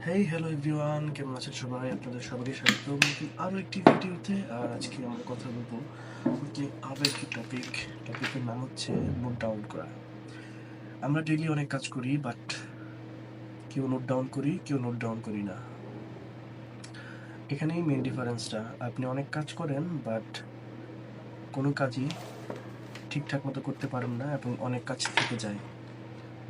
Hey hello everyone, কেমন আছেন সবাই? আপনাদের সবাইকে স্বাগত নতুন আরও একটি ভিডিওতে। আর আজকে আমরা কথা বলবো যে আরও একটি টপিকের নাম হচ্ছে নোট ডাউন করা। আমরা ডেইলি অনেক কাজ করি, বাট কেউ নোট ডাউন করি, কেউ নোট ডাউন করি না। এখানেই মেন ডিফারেন্সটা। আপনি অনেক কাজ করেন, বাট কোনো কাজই ঠিকঠাক মতো করতে পারেন না এবং অনেক কাজ থেকে যায়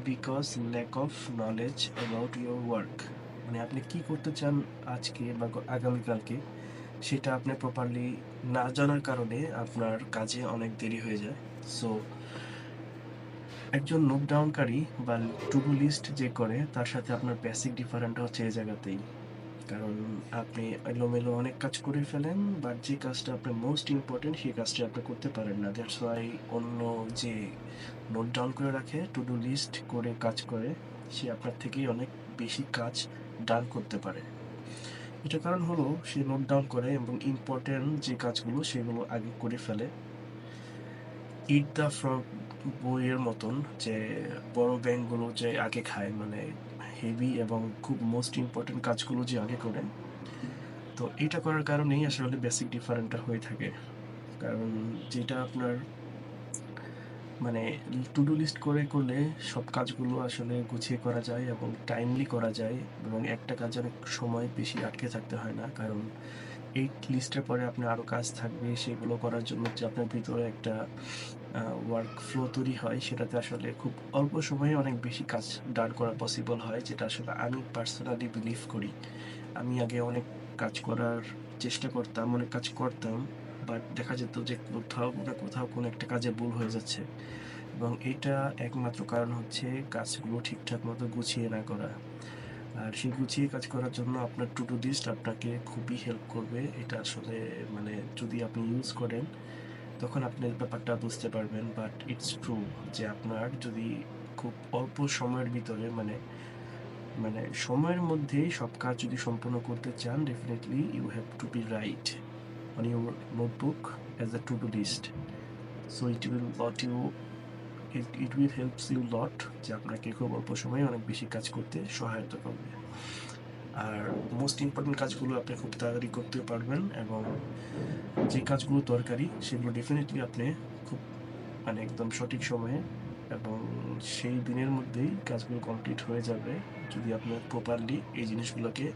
because lack of knowledge about your work. মানে আপনি কি করতে চান আজকে বা আগামীকালকে, সেটা আপনি প্রপারলি না জানার কারণে আপনার কাজে অনেক দেরি হয়ে যায়। সো একজন নোট ডাউনকারী বা টু ডু লিস্ট যে করে, তার সাথে আপনার বেসিক ডিফারেন্টটা হচ্ছে এই জায়গাতেই। কারণ আপনি এলোমেলো অনেক কাজ করে ফেলেন, বাট যে কাজটা আপনার মোস্ট ইম্পর্টেন্ট সেই কাজটা আপনি করতে পারেন না। দ্যাটস ওয়াই অন্য যে নোট ডাউন করে রাখে, টু ডু লিস্ট করে কাজ করে, সে আপনার থেকেই অনেক বেশি কাজ ডান করতে পারে। এটার কারণ হলো সে নোট ডাউন করে এবং ইম্পর্টেন্ট যে কাজগুলো সেগুলো আগে করে ফেলে। ইট দ্য ফ্রগ বইয়ের মতন, যে বড় ব্যাংকগুলো যে আগে খায়, মানে হেভি এবং খুব মোস্ট ইম্পর্টেন্ট কাজগুলো যে আগে করে। তো এটা করার কারণেই আসলে বেসিক ডিফারেন্টটা হয়ে থাকে। কারণ যেটা আপনার মানে টু ডু লিস্ট করে করলে সব কাজগুলো আসলে গুছিয়ে করা যায় এবং টাইমলি করা যায় এবং একটা কাজে অনেক সময় বেশি আটকে থাকতে হয় না। কারণ এই লিস্টের পরে আপনার আরও কাজ থাকবে, সেগুলো করার জন্য যে আপনার ভিতরে একটা ওয়ার্ক ফ্লো তৈরি হয়, সেটাতে আসলে খুব অল্প সময়ে অনেক বেশি কাজ ডান করা পসিবল হয়, যেটা আসলে আমি পার্সোনালি বিলিভ করি। আমি আগে অনেক কাজ করার চেষ্টা করতাম, অনেক কাজ করতাম, বাট দেখা যেত যে কোথাও না কোথাও কোনো একটা কাজে ভুল হয়ে যাচ্ছে এবং এটা একমাত্র কারণ হচ্ছে কাজগুলো ঠিকঠাক মতো গুছিয়ে না করা। আর সেই গুছিয়ে কাজ করার জন্য আপনার টু ডু লিস্ট আপনাকে খুবই হেল্প করবে। এটা আসলে মানে যদি আপনি ইউজ করেন তখন আপনি ব্যাপারটা বুঝতে পারবেন। বাট ইটস ট্রু যে আপনার যদি খুব অল্প সময়ের ভিতরে মানে মানে সময়ের মধ্যেই সব কাজ যদি সম্পূর্ণ করতে চান, definitely you have to be write on your notebook as a to do list. So it will helps you lot, যে আপনাকে খুব অল্প সময়ে অনেক বেশি কাজ করতে সহায়তা করবে। আর মোস্ট ইম্পর্টেন্ট কাজগুলো আপনি খুব তাড়াতাড়ি করতে পারবেন এবং যে কাজগুলো দরকারি সেগুলো ডেফিনেটলি আপনি খুব মানে একদম সঠিক সময়ে এবং সেই দিনের মধ্যেই কাজগুলো কমপ্লিট হয়ে যাবে যদি আপনি প্রপারলি এই জিনিসগুলোকে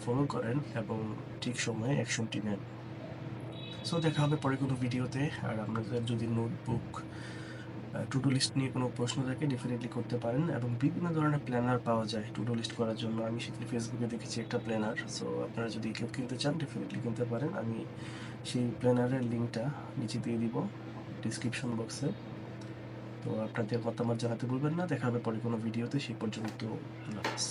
ফলো করেন এবং ঠিক সময়ে অ্যাকশনটি নেন। সো দেখা হবে পরে কোনো ভিডিওতে। আর আপনাদের যদি নোটবুক টু ডু লিস্ট নিয়ে কোনো প্রশ্ন থাকে ডেফিনেটলি করতে পারেন এবং বিভিন্ন ধরনের প্ল্যানার পাওয়া যায় টু ডু লিস্ট করার জন্য। আমি সেখানে ফেসবুকে দেখেছি একটা প্ল্যানার। সো আপনারা যদি কেউ কিনতে চান ডেফিনেটলি কিনতে পারেন। আমি সেই প্ল্যানারের লিঙ্কটা নিচে দিয়ে দিব ডিসক্রিপশন বক্সে। তো আপনাদের মতামত জানাতে ভুলবেন না। দেখা হবে পরে কোনো ভিডিওতে। সেই পর্যন্ত আল্লাহ হাফেজ।